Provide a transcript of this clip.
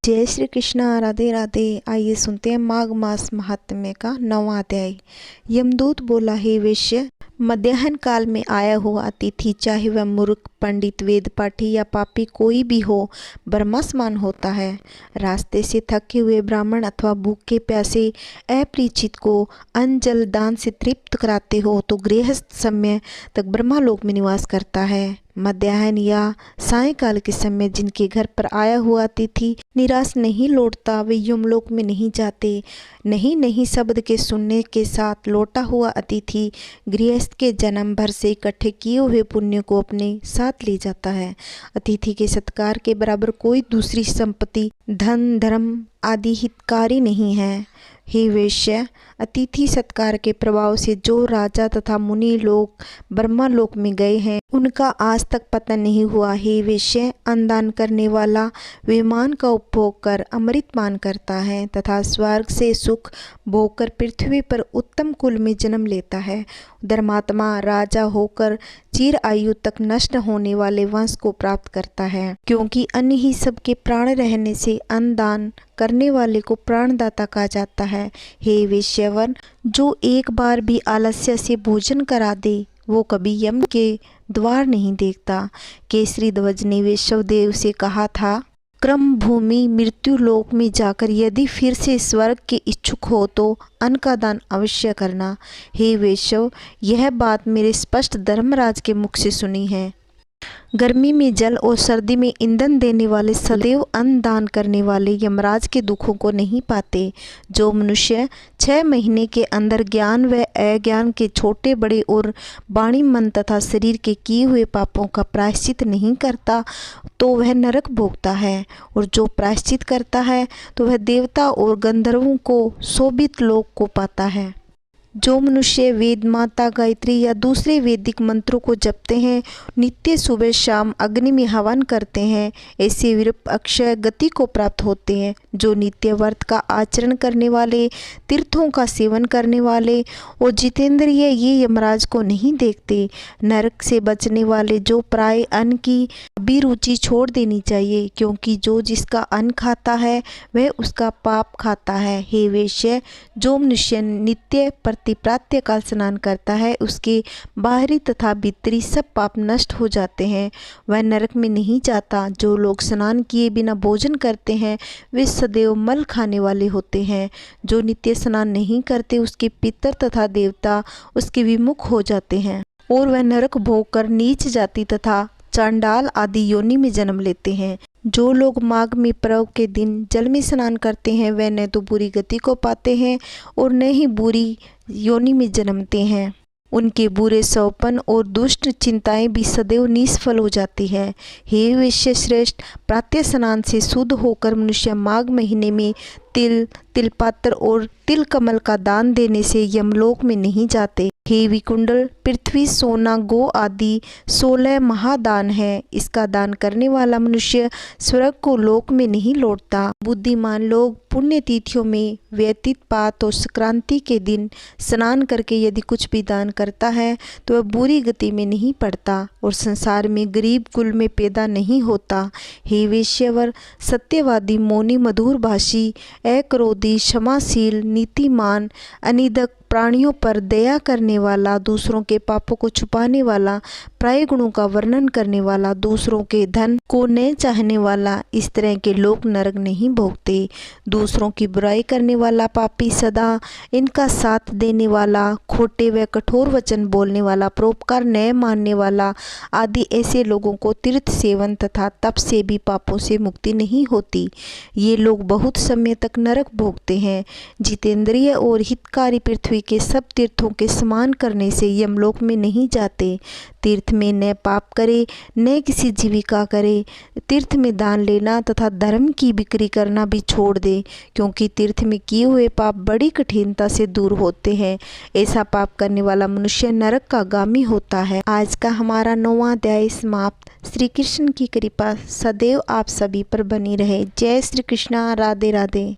जय श्री कृष्णा, राधे राधे। आइए सुनते हैं माघ मास महात्म्य का 9वां अध्याय। यमदूत बोला, हे वैश्य, मध्याह्न काल में आया हुआ अतिथि, चाहे वह मूर्ख, पंडित, वेद पाठी या पापी कोई भी हो, ब्रह्मस्मान होता है। रास्ते से थके हुए ब्राह्मण अथवा भूखे प्यासे अपरिचित को अन्न जल दान से तृप्त कराते हो तो गृहस्थ समय तक ब्रह्मलोक में निवास करता है। मध्याह्न या सायंकाल के समय जिनके घर पर आया हुआ अतिथि निराश नहीं लौटता, वे यमलोक में नहीं जाते। नहीं शब्द के सुनने के साथ लौटा हुआ अतिथि गृहस्थ के जन्म भर से इकट्ठे किए हुए पुण्य को अपने साथ ले जाता है। अतिथि के सत्कार के बराबर कोई दूसरी संपत्ति, धन, धर्म आदि हितकारी नहीं है। हे वैश्य, अतिथि सत्कार के प्रभाव से जो राजा तथा मुनि लोग ब्रह्मलोक में गए हैं, उनका आज तक पतन नहीं हुआ। हे वैश्य, अन्नदान करने वाला विमान का उपभोग कर अमृत पान करता है तथा स्वर्ग से सुख भोग कर पृथ्वी पर उत्तम कुल में जन्म लेता है। धर्मात्मा राजा होकर चिर आयु तक नष्ट होने वाले वंश को प्राप्त करता है, क्योंकि अन्न ही सबके प्राण रहने से अन्नदान करने वाले को प्राणदाता कहा जाता है। हे वैश्यवर, जो एक बार भी आलस्य से भोजन करा दे वो कभी यम के द्वार नहीं देखता। केसरी ध्वज ने वैश्वदेव से कहा था, क्रम भूमि मृत्यु लोक में जाकर यदि फिर से स्वर्ग के इच्छुक हो तो अन्न का दान अवश्य करना। हे वैश्व, यह बात मेरे स्पष्ट धर्मराज के मुख से सुनी है। गर्मी में जल और सर्दी में ईंधन देने वाले सदैव अन्न दान करने वाले यमराज के दुखों को नहीं पाते। जो मनुष्य 6 महीने के अंदर ज्ञान व अज्ञान के छोटे बड़े और वाणी मन तथा शरीर के किए हुए पापों का प्रायश्चित नहीं करता तो वह नरक भोगता है, और जो प्रायश्चित करता है तो वह देवता और गंधर्वों को शोभित लोक को पाता है। जो मनुष्य वेद माता गायत्री या दूसरे वैदिक मंत्रों को जपते हैं, नित्य सुबह शाम अग्नि में हवन करते हैं, ऐसे वीर अक्षय गति को प्राप्त होते हैं। जो नित्य व्रत का आचरण करने वाले, तीर्थों का सेवन करने वाले और जितेंद्रिय ये यमराज को नहीं देखते। नरक से बचने वाले जो प्राय अन्न की अभिरुचि छोड़ देनी चाहिए, क्योंकि जो जिसका अन्न खाता है वह उसका पाप खाता है। हे वैश्य, जो मनुष्य नित्य प्रातः काल स्नान करता है, उसके बाहरी तथा भीतरी सब पाप नष्ट हो जाते हैं, वह नरक में नहीं जाता। जो लोग स्नान किए बिना भोजन करते हैं वे सदैव मल खाने वाले होते हैं। जो नित्य स्नान नहीं करते उसके पितर तथा देवता उसके विमुख हो जाते हैं और वह नरक भोग कर नीच जाति तथा चांडाल आदि योनि में जन्म लेते हैं। जो लोग माघ में पर्व के दिन जल में स्नान करते हैं वे न तो बुरी गति को पाते हैं और न ही बुरी योनि में जन्मते हैं। उनके बुरे सौपन और दुष्ट चिंताएं भी सदैव निष्फल हो जाती है। हे वैश्य श्रेष्ठ, प्रातः स्नान से शुद्ध होकर मनुष्य माघ महीने में तिल, तिलपात्र और तिल कमल का दान देने से यमलोक में नहीं जाते। हे विकुंडल, पृथ्वी, सोना, गो आदि 16 महादान है। इसका दान करने वाला मनुष्य स्वर्ग को लोक में नहीं लौटता। बुद्धिमान लोग पुण्य तिथियों में व्यतीत पात और संक्रांति के दिन स्नान करके यदि कुछ भी दान करता है तो वह बुरी गति में नहीं पड़ता और संसार में गरीब कुल में पैदा नहीं होता। हे वैश्यवर, सत्यवादी, मौनी, मधुर भाषी, अक्रोधी, क्षमाशील, नीतिमान, अनिदक, प्राणियों पर दया करने वाला, दूसरों के पापों को छुपाने वाला, प्राय गुणों का वर्णन करने वाला, दूसरों के धन को न चाहने वाला, इस तरह के लोग नरक नहीं भोगते। दूसरों की बुराई करने वाला, पापी, सदा इनका साथ देने वाला, खोटे व कठोर वचन बोलने वाला, परोपकार न मानने वाला आदि ऐसे लोगों को तीर्थ सेवन तथा तप से भी पापों से मुक्ति नहीं होती। ये लोग बहुत समय तक नरक भोगते हैं। जितेंद्रिय और हितकारी पृथ्वी के सब तीर्थों के स्नान करने से यमलोक में नहीं जाते। तीर्थ में न पाप करे न किसी जीविका करे। तीर्थ में दान लेना तथा धर्म की बिक्री करना भी छोड़ दे, क्योंकि तीर्थ में किए हुए पाप बड़ी कठिनता से दूर होते हैं। ऐसा पाप करने वाला मनुष्य नरक का गामी होता है। आज का हमारा 9वां अध्याय समाप्त। श्री कृष्ण की कृपा सदैव आप सभी पर बनी रहे। जय श्री कृष्णा, राधे राधे।